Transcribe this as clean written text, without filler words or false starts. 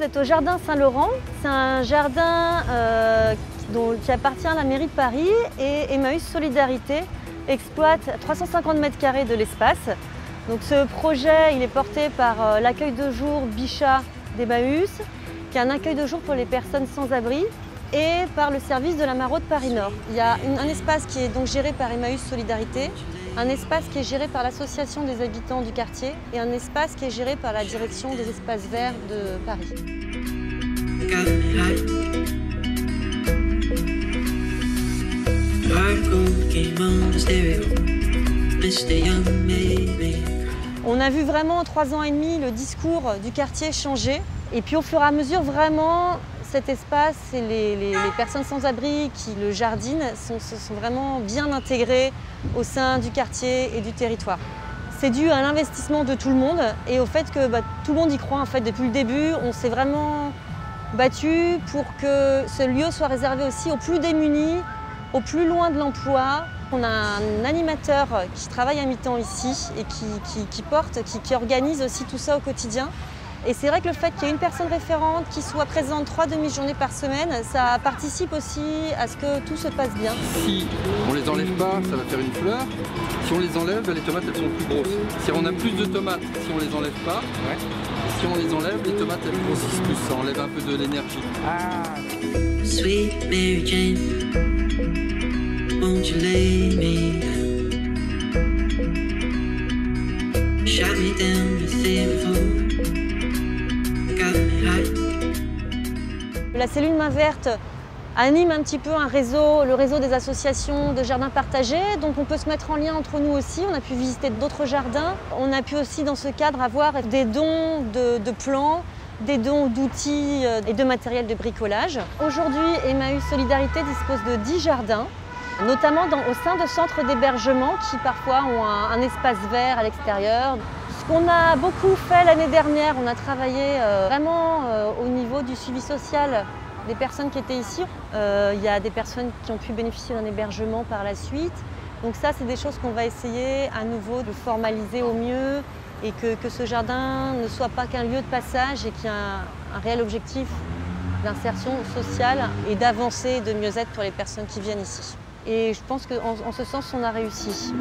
êtes au jardin Saint-Laurent. C'est un jardin qui appartient à la mairie de Paris et Emmaüs Solidarité exploite 350 mètres carrés de l'espace. Donc ce projet il est porté par l'accueil de jour Bichat d'Emmaüs, qui est un accueil de jour pour les personnes sans abri, et par le service de la Maraude Paris Nord. Il y a un espace qui est donc géré par Emmaüs Solidarité, un espace qui est géré par l'association des habitants du quartier et un espace qui est géré par la direction des espaces verts de Paris. On a vu vraiment en 3 ans et demi le discours du quartier changer, et puis au fur et à mesure vraiment cet espace et les personnes sans abri qui le jardinent sont vraiment bien intégrées au sein du quartier et du territoire. C'est dû à l'investissement de tout le monde et au fait que tout le monde y croit en fait depuis le début. On s'est vraiment battu pour que ce lieu soit réservé aussi aux plus démunis, aux plus loin de l'emploi. On a un animateur qui travaille à mi-temps ici et qui organise aussi tout ça au quotidien. Et c'est vrai que le fait qu'il y ait une personne référente qui soit présente 3 demi-journées par semaine, ça participe aussi à ce que tout se passe bien. Si on ne les enlève pas, ça va faire une fleur. Si on les enlève, les tomates elles sont plus grosses. Si on a plus de tomates, si on ne les enlève pas, si on les enlève, les tomates elles grossissent plus. Ça enlève un peu de l'énergie. Sweet Mary Jane, won't you lay me down? Shut me down with fearful. La cellule Main Verte anime un petit peu le réseau des associations de jardins partagés, donc on peut se mettre en lien entre nous aussi. On a pu visiter d'autres jardins. On a pu aussi dans ce cadre avoir des dons de plants, des dons d'outils et de matériel de bricolage. Aujourd'hui, Emmaüs Solidarité dispose de 10 jardins, notamment au sein de centres d'hébergement qui parfois ont un espace vert à l'extérieur. Ce qu'on a beaucoup fait l'année dernière, on a travaillé vraiment au niveau du suivi social des personnes qui étaient ici. Il y a des personnes qui ont pu bénéficier d'un hébergement par la suite. Donc ça, c'est des choses qu'on va essayer à nouveau de formaliser au mieux et que ce jardin ne soit pas qu'un lieu de passage et qu'il y ait un réel objectif d'insertion sociale et d'avancée et de mieux-être pour les personnes qui viennent ici. Et je pense qu'en ce sens, on a réussi.